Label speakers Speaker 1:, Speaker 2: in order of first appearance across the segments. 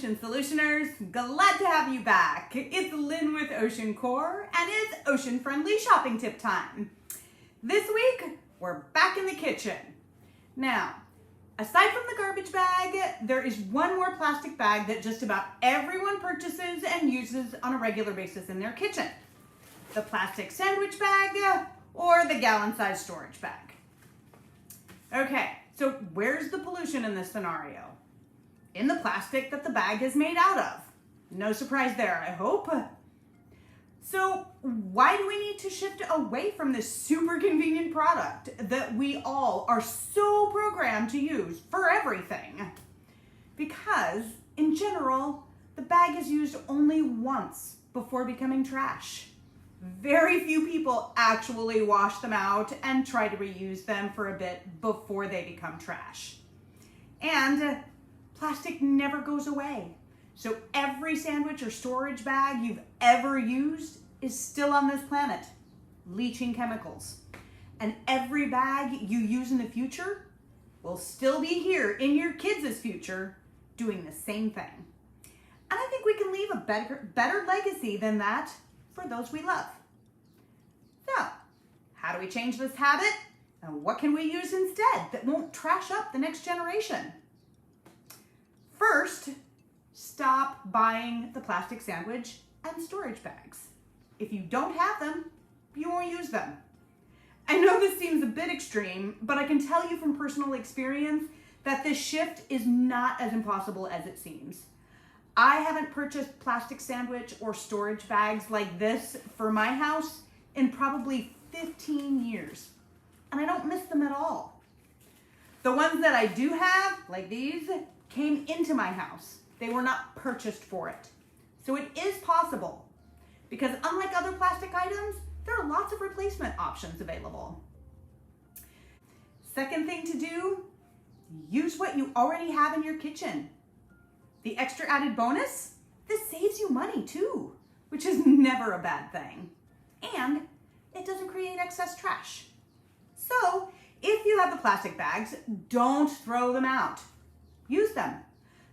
Speaker 1: Ocean Solutioners, glad to have you back. It's Lynn with OceanCore, and it's ocean-friendly shopping tip time. This week, we're back in the kitchen. Now, aside from the garbage bag, there is one more plastic bag that just about everyone purchases and uses on a regular basis in their kitchen. The plastic sandwich bag or the gallon-sized storage bag. Okay, so where's the pollution in this scenario? In the plastic that the bag is made out of. No surprise there, I hope. So why do we need to shift away from this super convenient product that we all are so programmed to use for everything? Because in general, the bag is used only once before becoming trash. Very few people actually wash them out and try to reuse them for a bit before they become trash. And plastic never goes away. So every sandwich or storage bag you've ever used is still on this planet, leaching chemicals. And every bag you use in the future will still be here in your kids' future doing the same thing. And I think we can leave a better legacy than that for those we love. So, how do we change this habit? And what can we use instead that won't trash up the next generation? First, stop buying the plastic sandwich and storage bags. If you don't have them, you won't use them. I know this seems a bit extreme, but I can tell you from personal experience that this shift is not as impossible as it seems. I haven't purchased plastic sandwich or storage bags like this for my house in probably 15 years, and I don't miss them at all. The ones that I do have, like these, came into my house. They were not purchased for it. So it is possible, because unlike other plastic items, there are lots of replacement options available. Second thing to do, use what you already have in your kitchen. The extra added bonus, this saves you money too, which is never a bad thing. And it doesn't create excess trash. So if you have the plastic bags, don't throw them out. Use them.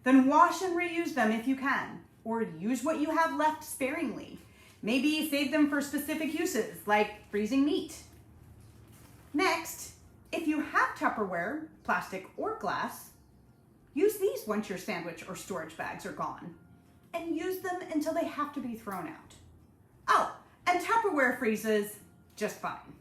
Speaker 1: Then wash and reuse them if you can, or use what you have left sparingly. Maybe save them for specific uses, like freezing meat. Next, if you have Tupperware, plastic or glass, use these once your sandwich or storage bags are gone, and use them until they have to be thrown out. Oh, and Tupperware freezes just fine.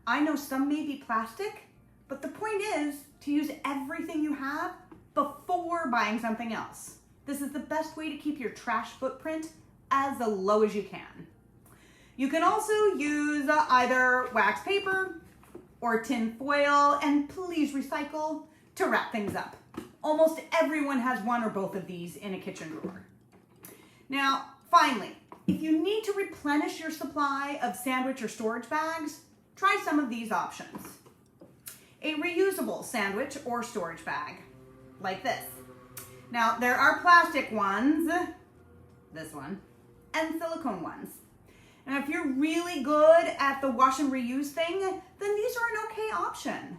Speaker 1: I know some may be plastic, but the point is to use everything you have before buying something else. This is the best way to keep your trash footprint as low as you can. You can also use either wax paper or tin foil, and please recycle to wrap things up. Almost everyone has one or both of these in a kitchen drawer. Now, finally, if you need to replenish your supply of sandwich or storage bags, try some of these options. A reusable sandwich or storage bag, like this. Now, there are plastic ones, this one, and silicone ones. And if you're really good at the wash and reuse thing, then these are an okay option.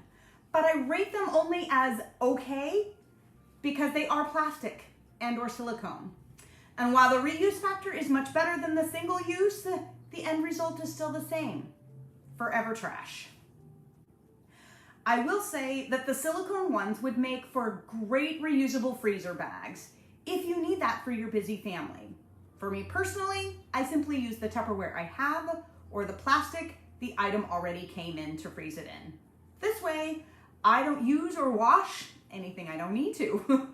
Speaker 1: But I rate them only as okay because they are plastic and or silicone. And while the reuse factor is much better than the single use, the end result is still the same: forever trash. I will say that the silicone ones would make for great reusable freezer bags if you need that for your busy family. For me personally, I simply use the Tupperware I have or the plastic the item already came in to freeze it in. This way, I don't use or wash anything I don't need to.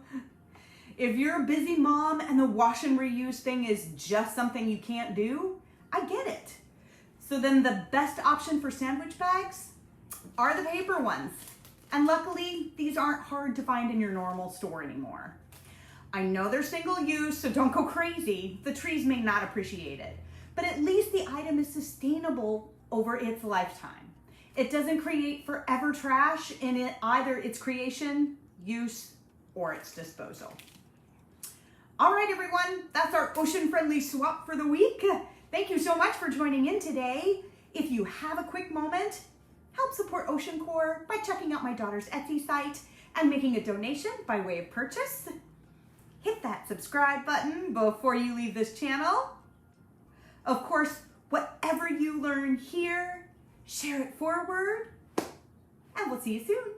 Speaker 1: If you're a busy mom and the wash and reuse thing is just something you can't do, I get it. So then the best option for sandwich bags are the paper ones. And luckily, these aren't hard to find in your normal store anymore. I know they're single use, so don't go crazy. The trees may not appreciate it, but at least the item is sustainable over its lifetime. It doesn't create forever trash in either its creation, use, or its disposal. All right, everyone, that's our ocean-friendly swap for the week. Thank you so much for joining in today. If you have a quick moment, help support OceanCore by checking out my daughter's Etsy site and making a donation by way of purchase. hit that subscribe button before you leave this channel. Of course, whatever you learn here, share it forward, and we'll see you soon.